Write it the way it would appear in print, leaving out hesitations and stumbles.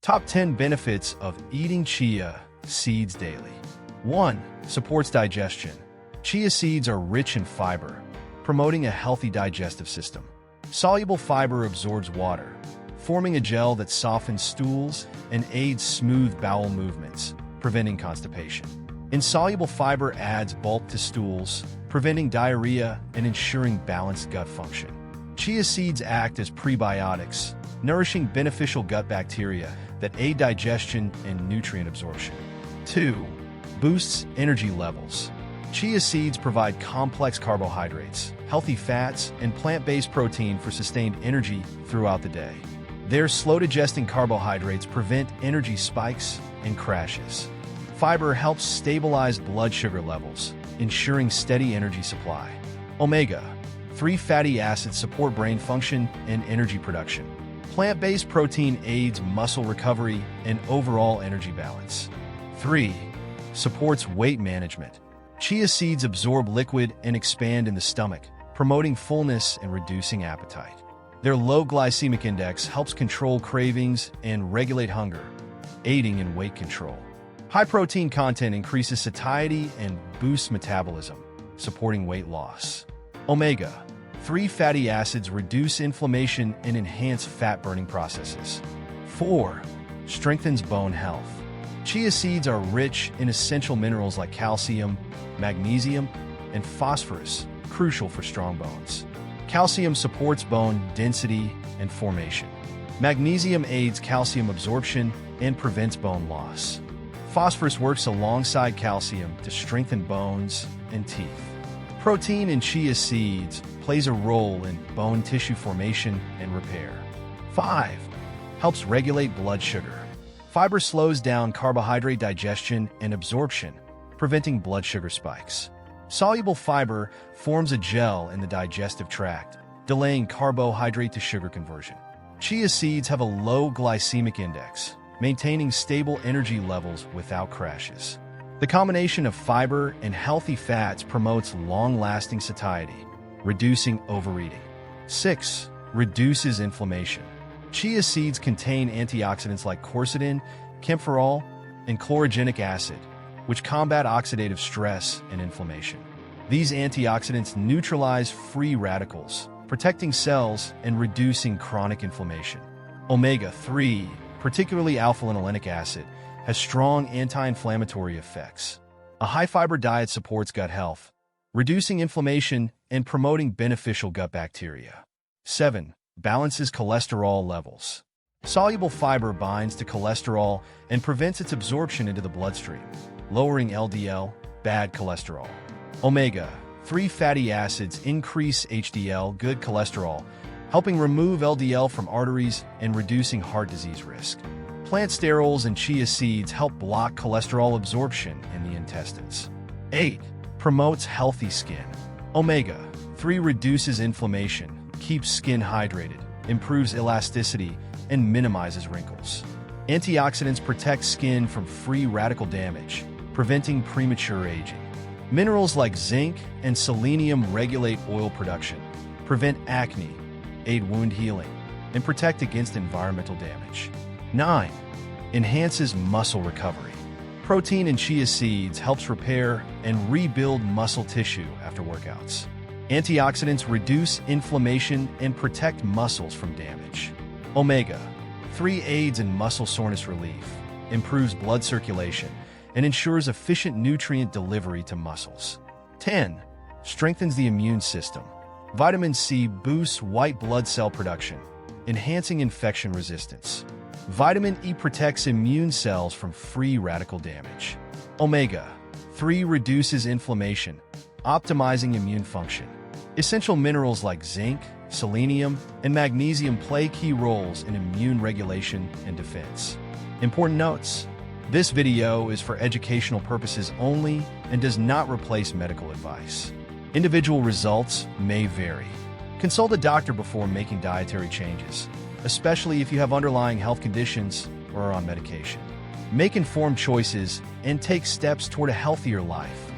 Top 10 benefits of eating chia seeds daily. 1. Supports digestion. Chia seeds are rich in fiber, promoting a healthy digestive system. Soluble fiber absorbs water, forming a gel that softens stools and aids smooth bowel movements, preventing constipation. Insoluble fiber adds bulk to stools, preventing diarrhea and ensuring balanced gut function. Chia seeds act as prebiotics, nourishing beneficial gut bacteria that aid digestion and nutrient absorption. 2. Boosts energy levels. Chia seeds provide complex carbohydrates, healthy fats, and plant-based protein for sustained energy throughout the day. Their slow-digesting carbohydrates prevent energy spikes and crashes. Fiber helps stabilize blood sugar levels, ensuring steady energy supply. Omega-3 fatty acids support brain function and energy production. Plant-based protein aids muscle recovery and overall energy balance. 3. Supports weight management. Chia seeds absorb liquid and expand in the stomach, promoting fullness and reducing appetite. Their low glycemic index helps control cravings and regulate hunger, aiding in weight control. High protein content increases satiety and boosts metabolism, supporting weight loss. Omega-3 fatty acids reduce inflammation and enhance fat-burning processes. 4. Strengthens bone health. Chia seeds are rich in essential minerals like calcium, magnesium, and phosphorus, crucial for strong bones. Calcium supports bone density and formation. Magnesium aids calcium absorption and prevents bone loss. Phosphorus works alongside calcium to strengthen bones and teeth. Protein in chia seeds plays a role in bone tissue formation and repair. 5. Helps regulate blood sugar. Fiber slows down carbohydrate digestion and absorption, preventing blood sugar spikes. Soluble fiber forms a gel in the digestive tract, delaying carbohydrate to sugar conversion. Chia seeds have a low glycemic index, maintaining stable energy levels without crashes. The combination of fiber and healthy fats promotes long-lasting satiety, reducing overeating. 6. Reduces inflammation. Chia seeds contain antioxidants like quercetin, camphorol, and chlorogenic acid, which combat oxidative stress and inflammation. These antioxidants neutralize free radicals, protecting cells and reducing chronic inflammation. Omega-3, particularly alpha-linolenic acid, has strong anti-inflammatory effects. A high-fiber diet supports gut health, reducing inflammation and promoting beneficial gut bacteria. 7. Balances cholesterol levels. Soluble fiber binds to cholesterol and prevents its absorption into the bloodstream, lowering LDL, bad cholesterol. Omega-3 fatty acids increase HDL, good cholesterol, helping remove LDL from arteries and reducing heart disease risk. Plant sterols and chia seeds help block cholesterol absorption in the intestines. 8. Promotes healthy skin. Omega-3 reduces inflammation, keeps skin hydrated, improves elasticity, and minimizes wrinkles. Antioxidants protect skin from free radical damage, preventing premature aging. Minerals like zinc and selenium regulate oil production, prevent acne, aid wound healing, and protect against environmental damage. 9. Enhances muscle recovery. Protein in chia seeds helps repair and rebuild muscle tissue after workouts. Antioxidants reduce inflammation and protect muscles from damage. Omega-3 aids in muscle soreness relief, improves blood circulation, and ensures efficient nutrient delivery to muscles. 10. Strengthens the immune system. Vitamin C boosts white blood cell production, enhancing infection resistance. Vitamin E protects immune cells from free radical damage. Omega-3 reduces inflammation, optimizing immune function. Essential minerals like zinc, selenium, and magnesium play key roles in immune regulation and defense. Important notes: this video is for educational purposes only and does not replace medical advice. Individual results may vary. Consult a doctor before making dietary changes, especially if you have underlying health conditions or are on medication. Make informed choices and take steps toward a healthier life.